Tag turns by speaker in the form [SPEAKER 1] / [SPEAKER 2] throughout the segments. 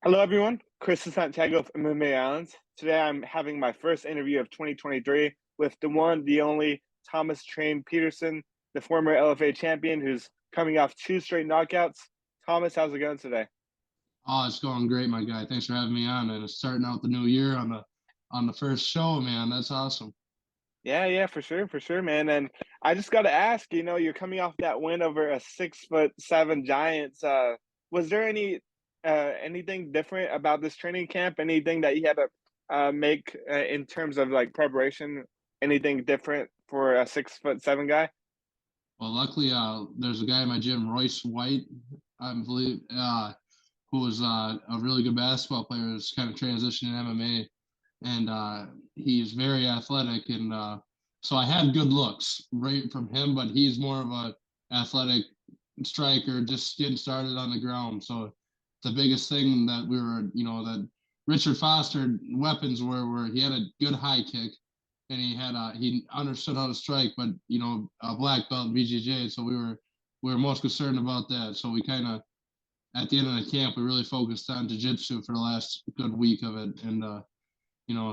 [SPEAKER 1] Hello, everyone. Chris Santiago of MMA Islands. Today, I'm having my first interview of 2023 with the one, the only Thomas Train Petersen, the former LFA champion, who's coming off two straight knockouts. Thomas, how's it going today?
[SPEAKER 2] Oh, it's going great, my guy. Thanks for having me on, and it's starting out the new year on the first show, man. That's awesome.
[SPEAKER 1] Yeah, for sure, man. And I just got to ask, you're coming off that win over a 6'7" Giants. Was there anything different about this training camp? Anything that you had to make in terms of like preparation? Anything different for a 6'7" guy?
[SPEAKER 2] Well, luckily, there's a guy in my gym, Royce White, I believe, who was a really good basketball player, who's kind of transitioning MMA, and he's very athletic, and so I had good looks right from him, but he's more of a athletic striker, just getting started on the ground. So the biggest thing that we were, that Richard Foster weapons were he had a good high kick, and he understood how to strike, but a black belt in BJJ, so we were most concerned about that. So we kind of at the end of the camp we really focused on jiu-jitsu for the last good week of it, and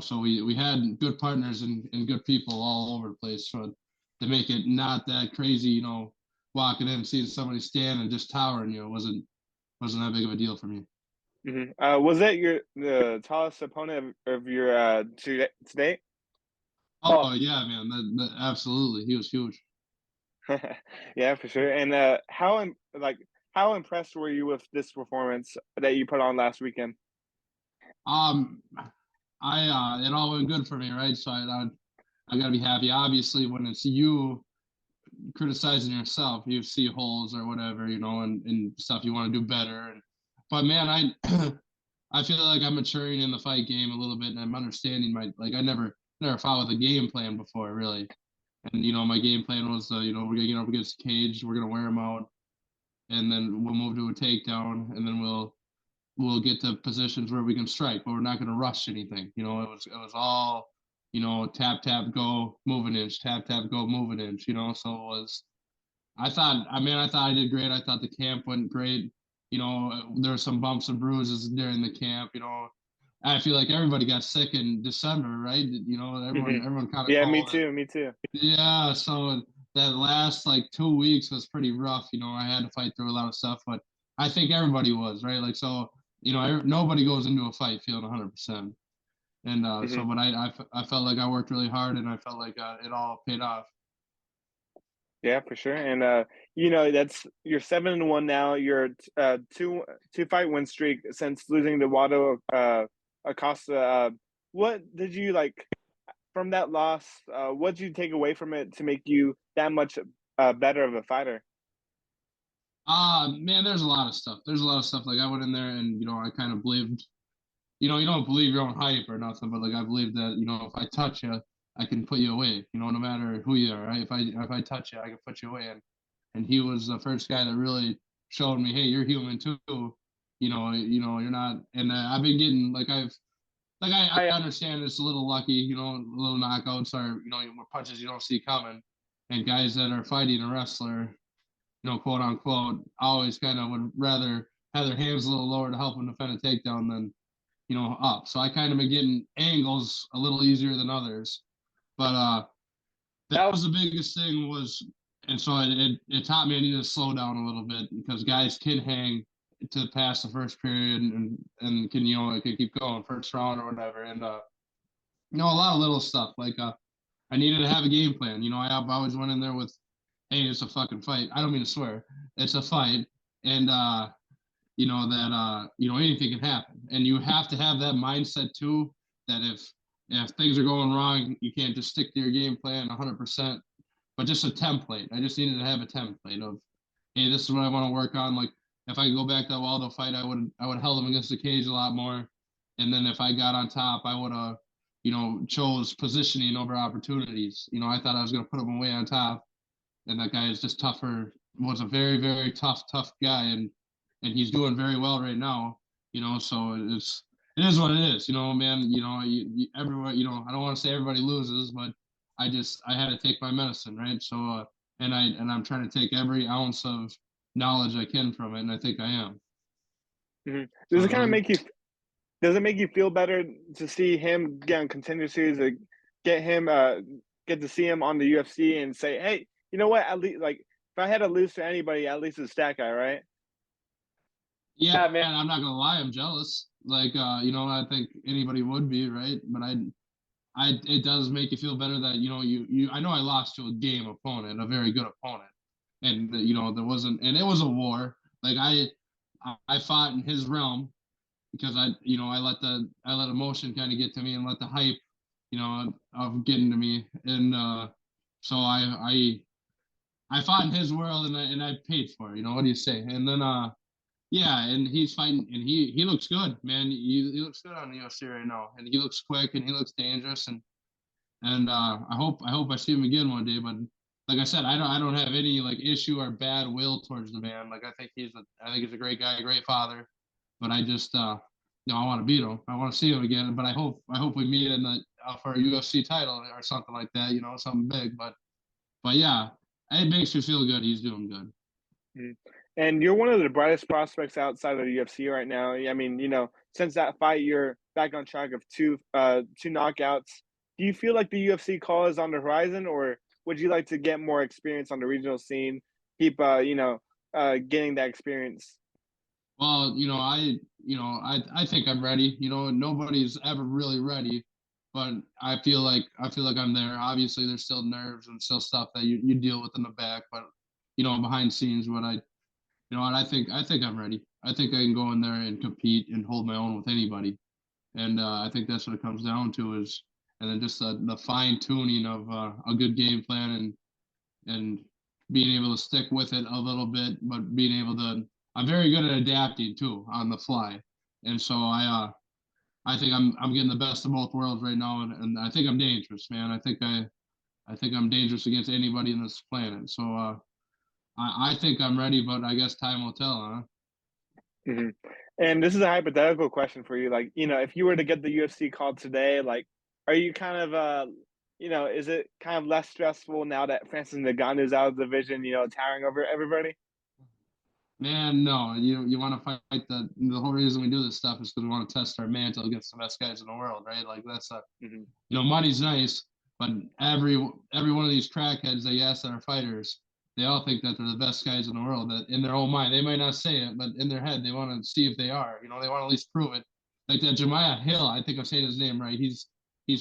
[SPEAKER 2] so we had good partners and good people all over the place, so to make it not that crazy, walking in and seeing somebody stand and just towering you wasn't that big of a deal for me.
[SPEAKER 1] Was that the tallest opponent of your today?
[SPEAKER 2] Oh yeah, man, that absolutely, he was huge.
[SPEAKER 1] Yeah, for sure. And how impressed were you with this performance that you put on last weekend?
[SPEAKER 2] Um, I it all went good for me, right? So I gotta be happy. Obviously, when it's you criticizing yourself, you see holes or whatever, and stuff you want to do better. But man, I I feel like I'm maturing in the fight game a little bit, and I'm understanding my like I never fought with a game plan before, really. And my game plan was, we're gonna get up against the cage, we're gonna wear them out, and then we'll move to a takedown, and then we'll get to positions where we can strike, but we're not gonna rush anything. It was all, tap tap go, move an inch, tap tap go, move an inch. So it was. I thought I did great. I thought the camp went great. There were some bumps and bruises during the camp. I feel like everybody got sick in December, right?
[SPEAKER 1] Hmm.
[SPEAKER 2] Everyone caught a
[SPEAKER 1] Yeah, me
[SPEAKER 2] cold.
[SPEAKER 1] too. Me too.
[SPEAKER 2] Yeah, so that last like 2 weeks was pretty rough. I had to fight through a lot of stuff, but I think everybody was, right. Like, so, nobody goes into a fight feeling 100%. And
[SPEAKER 1] Hmm.
[SPEAKER 2] but I felt like I worked really hard, and I felt like it all paid off.
[SPEAKER 1] Yeah, for sure. And that's you're 7-1 now. You're two fight win streak since losing to Wado Acosta. What did you like from that loss? What did you take away from it to make you that much better of a fighter?
[SPEAKER 2] Man, there's a lot of stuff. There's a lot of stuff. Like, I went in there and I kind of believed. You don't believe your own hype or nothing, but like I believe that if I touch you, I can put you away. No matter who you are, right? If I touch you, I can put you away. And he was the first guy that really showed me, hey, you're human too. You're not. And I've been getting I understand it's a little lucky. Little knockouts are punches you don't see coming, and guys that are fighting a wrestler, quote unquote, always kind of would rather have their hands a little lower to help them defend a takedown than up. So I kind of been getting angles a little easier than others. But that was the biggest thing was, and so it taught me I needed to slow down a little bit because guys can hang to past the first period and can it can keep going first round or whatever. And a lot of little stuff like I needed to have a game plan. I always went in there with, hey, it's a fucking fight. I don't mean to swear. It's a fight. And that anything can happen, and you have to have that mindset too, that if things are going wrong, you can't just stick to your game plan 100%, but just a template. I just needed to have a template of, hey, this is what I want to work on. Like, if I could go back to that Waldo fight, I would held him against the cage a lot more, and then if I got on top, I would have chose positioning over opportunities. I thought I was going to put him away on top, and that guy is just tougher. Was a very, very tough guy, and he's doing very well right now. So it is what it is. Man. Everyone. I don't want to say everybody loses, but I had to take my medicine, right? So I'm trying to take every ounce of knowledge I can from it, and I think I am.
[SPEAKER 1] Hmm.
[SPEAKER 2] So
[SPEAKER 1] Does it
[SPEAKER 2] it
[SPEAKER 1] kind of
[SPEAKER 2] was.
[SPEAKER 1] does it make you feel better to see him get on Contender Series, get him, get to see him on the UFC and say, hey, you know what? At least, like, if I had to lose to anybody, at least it's that guy, right?
[SPEAKER 2] Yeah, man, I'm not gonna lie, I'm jealous. Like, I think anybody would be, right? But it does make you feel better that I know I lost to a game opponent, a very good opponent, and there wasn't, and it was a war. Like I fought in his realm because I let emotion kind of get to me and let the hype, of getting to me, and so I fought in his world and I paid for it. What do you say? And then yeah, and he's fighting, and he looks good, man. He looks good on the UFC right now, and he looks quick and he looks dangerous, and I hope I see him again one day. But like I said, I don't have any like issue or bad will towards the man. Like I think he's a great guy, a great father. But I just I want to beat him. I want to see him again. But I hope we meet in the for a UFC title or something like that. Something big. But yeah, it makes me feel good. He's doing good.
[SPEAKER 1] Mhm. And you're one of the brightest prospects outside of the UFC right now. I mean, since that fight, you're back on track of two knockouts. Do you feel like the UFC call is on the horizon, or would you like to get more experience on the regional scene, keep getting that experience?
[SPEAKER 2] Well, I think I'm ready. Nobody's ever really ready, but I feel like I'm there. Obviously, there's still nerves and still stuff that you deal with in the back, but behind scenes, what I think I'm ready. I think I can go in there and compete and hold my own with anybody, and I think that's what it comes down to is, and then just the fine tuning of a good game plan and being able to stick with it a little bit, but being able to. I'm very good at adapting too on the fly, and so I think I'm getting the best of both worlds right now, and I think I'm dangerous, man. I think I'm dangerous against anybody in this planet. So I think I'm ready, but I guess time will tell, huh?
[SPEAKER 1] Hmm. And this is a hypothetical question for you. Like, if you were to get the UFC call today, like, are you kind of, is it kind of less stressful now that Francis Ngannou's out of the division, towering over everybody?
[SPEAKER 2] Man, no, you want to fight the whole reason we do this stuff is because we want to test our mantle against the best guys in the world, right? Like that's a
[SPEAKER 1] Hmm.
[SPEAKER 2] money's nice, but every one of these crackheads that you ask that are fighters, they all think that they're the best guys in the world. That in their own mind, they might not say it, but in their head, they want to see if they are. They want to at least prove it. Like that Jemiah Hill, I think I'm saying his name right. He's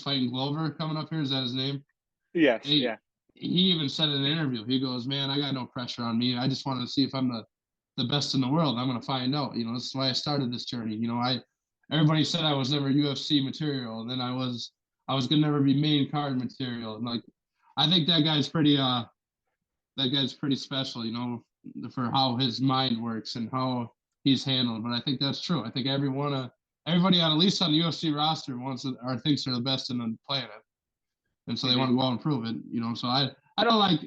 [SPEAKER 2] fighting Glover coming up here. Is that his name?
[SPEAKER 1] Yes,
[SPEAKER 2] He
[SPEAKER 1] yeah.
[SPEAKER 2] he even said in an interview, he goes, "Man, I got no pressure on me. I just wanted to see if I'm the best in the world. I'm going to find out. This is why I started this journey. Everybody said I was never UFC material, and then I was gonna never be main card material. And like, I think that guy's pretty special. For how his mind works and how he's handled. But I think that's true. I think everybody on at least on the UFC roster wants or thinks they're the best in the planet, and so they want
[SPEAKER 1] Hmm.
[SPEAKER 2] to go out and prove it. So I don't like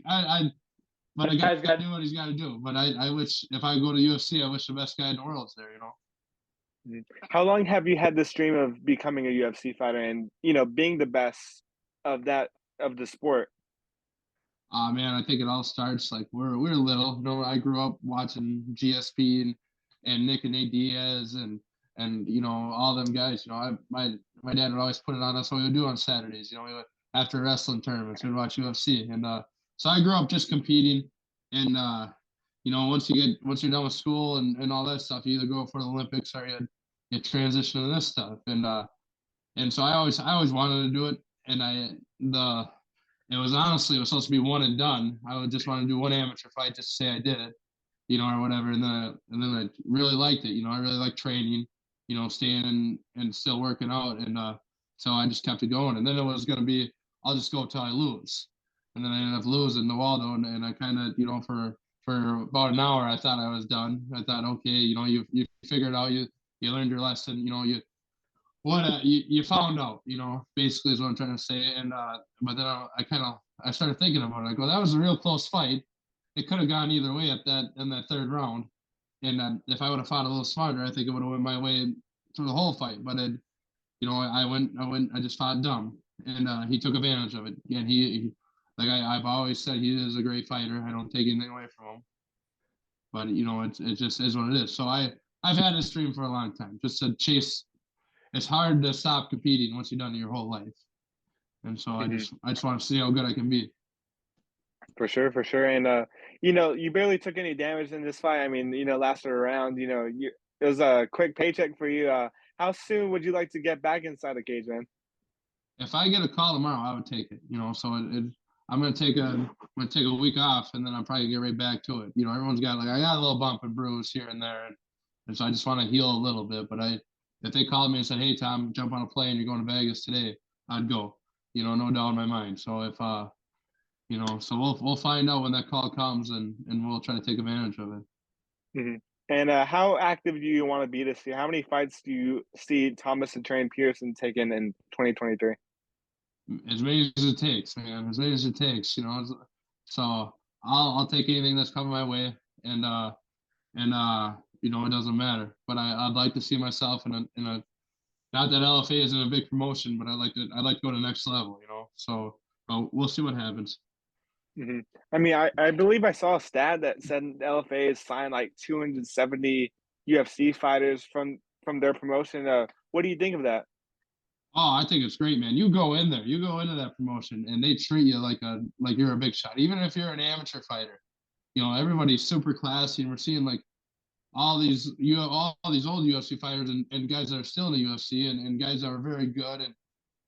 [SPEAKER 2] but a guy's got to do what he's got to do. But I wish if I go to UFC, I wish the best guy in the world's there.
[SPEAKER 1] Hmm. How long have you had this dream of becoming a UFC fighter and, being the best of of the sport?
[SPEAKER 2] Man, I think it all starts like we're little. I grew up watching GSP and Nick and Nate Diaz and all them guys. My dad would always put it on us what we would do on Saturdays. We would after wrestling tournaments we'd watch UFC and so I grew up just competing and once you're done with school and all that stuff, you either go for the Olympics or you transition to this stuff and so I always wanted to do it and the it was supposed to be one and done. I would just want to do one amateur fight just to say I did it, or whatever. And then I really liked it. I really liked training, staying and still working out. And so I just kept it going. And then it was gonna be I'll just go till I lose. And then I ended up losing the Waldo and I kind of, for about an hour I thought I was done. I thought, okay, you figured out you learned your lesson, you found out, basically is what I'm trying to say. And but then I started thinking about it. I go, that was a real close fight. It could have gone either way at that in that third round. And if I would have fought a little smarter, I think it would have went my way through the whole fight. But I just fought dumb, and he took advantage of it. And like I've always said, he is a great fighter. I don't take anything away from him. But it just is what it is. So I've had this dream for a long time, just to chase it's hard to stop competing once you've done it your whole life. And so
[SPEAKER 1] Mhm.
[SPEAKER 2] I just want to see how good I can be.
[SPEAKER 1] For sure, and, you know, you barely took any damage in this fight. I mean, you know, lasted around, you know, you it was a quick paycheck for you. How soon would you like to get back inside the cage, man?
[SPEAKER 2] If I get a call tomorrow, I would take it. You know, so I'm gonna take a week off, and then I'll probably get right back to it. You know, everyone's got like I got a little bump and bruise here and there, and so I just want to heal a little bit. But if they called me and said, "Hey Tom, jump on a plane, you're going to Vegas today," I'd go. You know, no doubt in my mind. So if you know, so we'll find out when that call comes, and we'll try to take advantage of it.
[SPEAKER 1] Mhm. And, how active do you wanna be this year? How many fights do you see Thomas and Train Pearson taking in 2023?
[SPEAKER 2] As many as it takes, man. As many as it takes. You know, so I'll take anything that's coming my way, and you know, it doesn't matter. But I'd like to see myself in a not that LFA isn't a big promotion, but I'd like to go to the next level. You know, so we'll see what happens.
[SPEAKER 1] Mhm. I mean, I believe I saw a stat that said LFA has signed, like, 270 UFC fighters from their promotion. What do you think of that?
[SPEAKER 2] Oh, I think it's great, man. You go in there, you go into that promotion, and they treat you like you're a big shot, even if you're an amateur fighter. You know, everybody's super classy, and we're seeing like all these old UFC fighters and guys that are still in the UFC and guys that are very good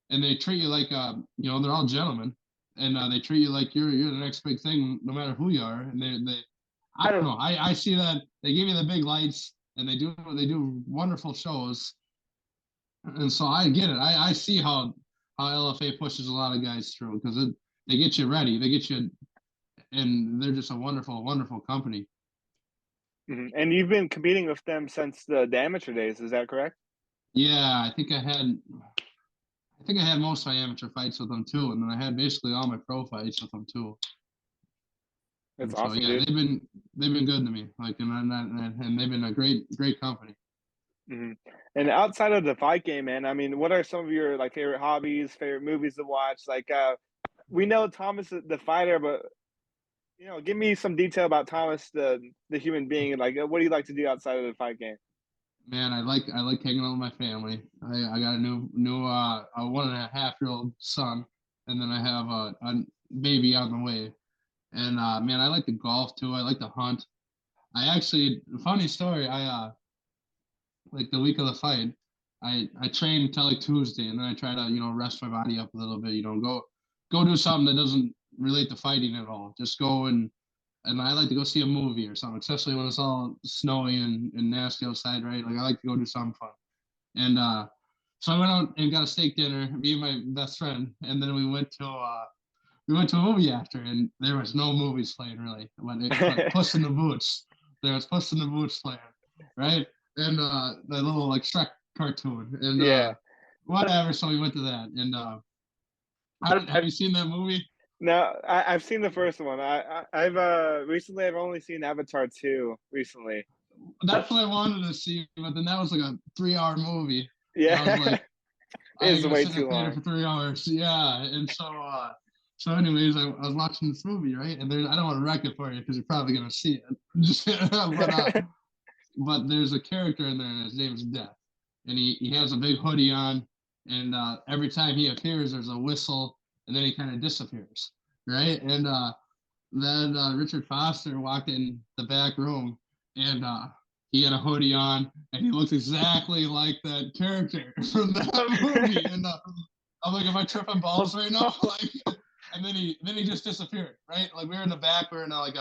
[SPEAKER 2] and they treat you like you know they're all gentlemen and they treat you like you're the next big thing no matter who you are and they I don't know I see that they give you the big lights and they do wonderful shows and so I get it I see how LFA pushes a lot of guys through because they get you ready they get you and they're just a wonderful company.
[SPEAKER 1] Mhm, and you've been competing with them since the amateur days, is that correct?
[SPEAKER 2] Yeah, I think I had most of my amateur fights with them too, and then I had basically all my pro fights with them too.
[SPEAKER 1] That's
[SPEAKER 2] And so
[SPEAKER 1] awesome,
[SPEAKER 2] yeah,
[SPEAKER 1] dude.
[SPEAKER 2] they've been good to me, like and they've been a great company.
[SPEAKER 1] Mhm, and outside of the fight game, man, I mean, what are some of your, like, favorite hobbies, favorite movies to watch? Like, we know Thomas the fighter, but, you know, give me some detail about Thomas the human being, and, like, what do you like to do outside of the fight game?
[SPEAKER 2] Man, I like hanging out with my family. I got a new a 1.5-year-old son, and then I have a baby on the way. And man, I like to golf too. I like to hunt. I actually funny story. I like the week of the fight, I train until like Tuesday, and then I try to rest my body up a little bit. You know, go do something that doesn't relate to fighting at all. Just go and I like to go see a movie or something, especially when it's all snowy and nasty outside, right? Like I like to go do something fun. And so I went out and got a steak dinner, me and my best friend, and then we went to a movie after, and there was no movies playing really, but Puss in the Boots. There was Puss in the Boots playing, right? And the little like Shrek cartoon, and
[SPEAKER 1] Yeah.
[SPEAKER 2] whatever. So we went to that, and I don't. Have
[SPEAKER 1] Have
[SPEAKER 2] you seen that movie?
[SPEAKER 1] No, I've seen the first one. I've, recently I've only seen Avatar 2 recently.
[SPEAKER 2] That's what I wanted to see, but then that was like a 3-hour movie, and I was
[SPEAKER 1] Yeah.
[SPEAKER 2] like, I ain't
[SPEAKER 1] It's
[SPEAKER 2] gonna
[SPEAKER 1] way
[SPEAKER 2] sit in the
[SPEAKER 1] too
[SPEAKER 2] theater
[SPEAKER 1] long.
[SPEAKER 2] for 3 hours. Yeah, and so anyways, I was watching this movie, right? And I don't want to wreck it for you because you're probably gonna see it. Just, but there's a character in there, and his name is Death, and he has a big hoodie on, and every time he appears, there's a whistle, and then he kind of disappears, right? And then Richard Foster walked in the back room, and he had a hoodie on, and he looks exactly like that character from that movie. And I'm like, am I tripping balls right now? Like, and then he just disappeared, right? Like we were in the back, we were in like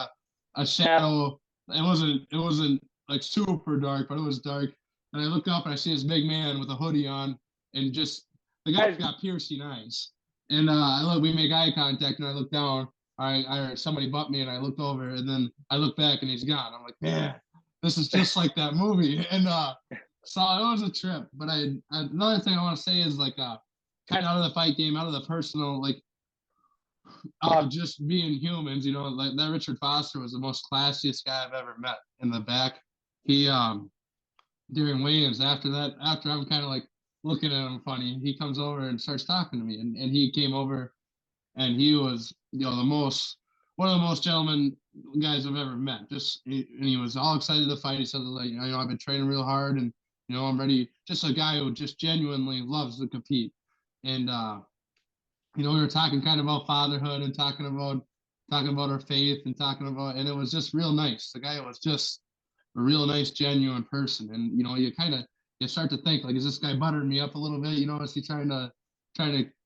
[SPEAKER 2] a shadow. It wasn't like super dark, but it was dark. And I look up and I see this big man with a hoodie on, and just the guy's got piercing eyes. And we make eye contact, and I look down. I heard somebody bumped me, and I looked over, and then I look back, and he's gone. I'm like, man, this is just like that movie. And so it was a trip. But another thing I want to say is like kind of out of the fight game, out of the personal, like just being humans. You know, like that Richard Foster was the most classiest guy I've ever met in the back. He during weigh-ins after I'm kind of like looking at him funny, he comes over and starts talking to me, and he came over and he was the most one of the most gentleman guys I've ever met. And he was all excited to fight. He said like I've been training real hard You know, I'm ready. Just a guy who just genuinely loves to compete. And you know, we were talking kind of about fatherhood and talking about our faith and talking about, and it was just real nice. The guy was just a real nice, genuine person. And you know, you start to think like, is this guy buttering me up a little bit? You know, is he trying to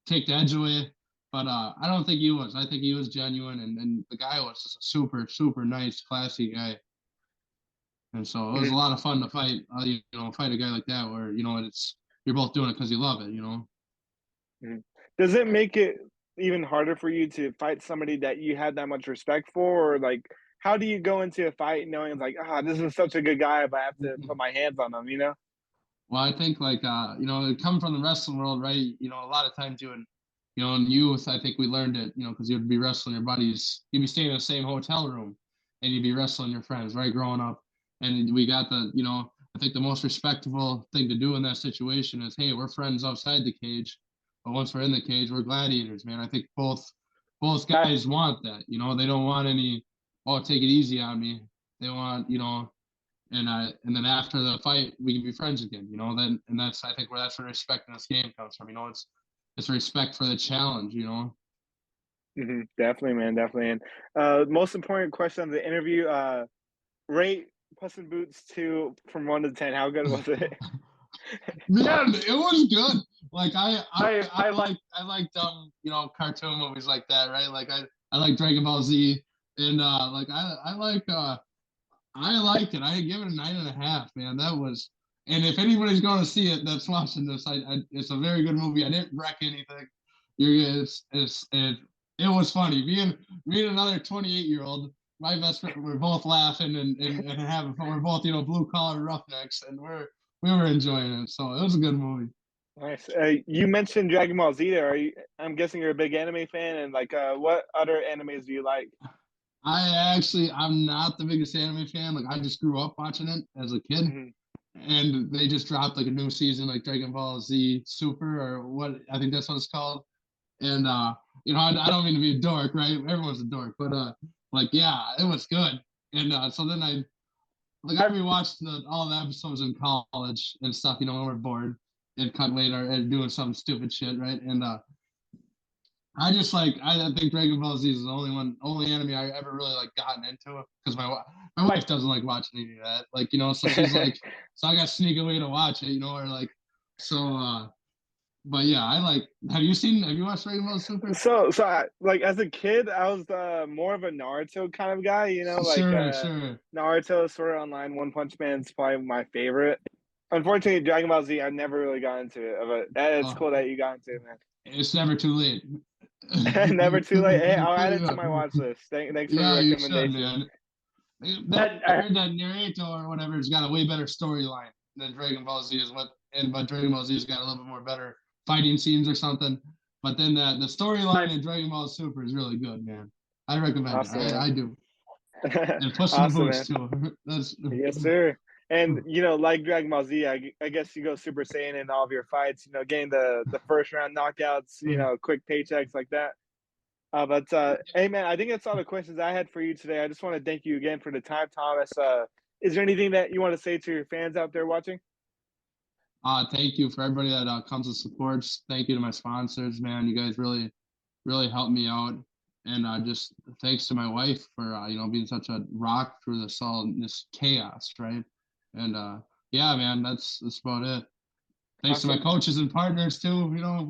[SPEAKER 2] take the edge away? But I don't think he was. I think he was genuine, and the guy was just a super, super nice, classy guy. And so it was a
[SPEAKER 1] Mhm,
[SPEAKER 2] lot of fun to fight, you know, fight a guy like that where, you know, it's you're both doing it because you love it, you know.
[SPEAKER 1] mhm. Does it make it even harder for you to fight somebody that you had that much respect for, or like, how do you go into a fight knowing like, ah, this is such a good guy, but I have to put my hands on him, you know?
[SPEAKER 2] Well, I think like you know, coming from the wrestling world, right? You know, a lot of times doing, you know, in youth, I think we learned it, you know, because you'd be wrestling your buddies, you'd be staying in the same hotel room, and you'd be wrestling your friends, right? Growing up, and we got the, you know, I think the most respectable thing to do in that situation is, hey, we're friends outside the cage, but once we're in the cage, we're gladiators, man. I think both guys want that, you know, they don't want any, oh, take it easy on me. They want, you know, and then after the fight we can be friends again, you know. Then and that's I think where that's where respect in this game comes from, you know. It's respect for the challenge, you know.
[SPEAKER 1] Definitely, man, definitely. And most important question of the interview: rate Puss in Boots 2 from 1 to 10. How good was it?
[SPEAKER 2] Man, it was good. Like I like you know, cartoon movies like that, right? Like I like Dragon Ball Z, and like I liked it. I give it a 9.5, man. That was, and if anybody's going to see it that's watching this, it's a very good movie. I didn't wreck anything. It was funny. Me and another 28-year-old, my best friend, we're both laughing and having fun. We're both, you know, blue collar roughnecks, and we were enjoying it. So it was a good movie.
[SPEAKER 1] Nice. You mentioned Dragon Ball Z there. I'm guessing you're a big anime fan, and like, what other animes do you like?
[SPEAKER 2] I'm not the biggest anime fan. Like I just grew up watching it as a kid,
[SPEAKER 1] Hmm.
[SPEAKER 2] and they just dropped like a new season, like Dragon Ball Z Super or what I think that's what it's called. And you know, I don't mean to be a dork, right? Everyone's a dork, but like yeah, it was good. And so then I rewatched all the episodes in college and stuff, you know, when we're bored and cut later and doing some stupid shit, right? And I just like I think Dragon Ball Z is the only anime I ever really like gotten into because my wife doesn't like watching any of that, like, you know, so she's like, so I got to sneak away to watch it, you know, or like so. But yeah, have you watched Dragon Ball Super?
[SPEAKER 1] Like as a kid, I was more of a Naruto kind of guy. You know, like
[SPEAKER 2] Sure, sure.
[SPEAKER 1] Naruto, Sword Art Online, One Punch Man is probably my favorite. Unfortunately, Dragon Ball Z, I never really got into it, but it's
[SPEAKER 2] Oh,
[SPEAKER 1] cool that you got into it,
[SPEAKER 2] it's never too late.
[SPEAKER 1] never too late. Hey, I'll add it to my watch list. Thanks for the
[SPEAKER 2] Yeah, you should,
[SPEAKER 1] recommendation.
[SPEAKER 2] man. That I heard that Naruto or whatever has got a way better storyline than Dragon Ball Z is but Dragon Ball Z's got a little bit more better fighting scenes or something. But then the storyline in Dragon Ball Super is really good, man. I recommend it.
[SPEAKER 1] Awesome, man.
[SPEAKER 2] I do. And Puss in the
[SPEAKER 1] Awesome,
[SPEAKER 2] Boots
[SPEAKER 1] man.
[SPEAKER 2] too. That's
[SPEAKER 1] Yes, sir. And like Dragon Ball Z, I guess you go Super Saiyan in all of your fights. Getting the first round knockouts. Quick paychecks like that. But hey, man, I think that's all the questions I had for you today. I just want to thank you again for the time, Thomas. Is there anything that you want to say to your fans out there watching?
[SPEAKER 2] thank you for everybody that comes and supports. Thank you to my sponsors, man. You guys really helped me out. And just thanks to my wife for you know, being such a rock through this chaos, right? And yeah, man, that's about it. Thanks to my
[SPEAKER 1] Awesome.
[SPEAKER 2] coaches and partners too. You know,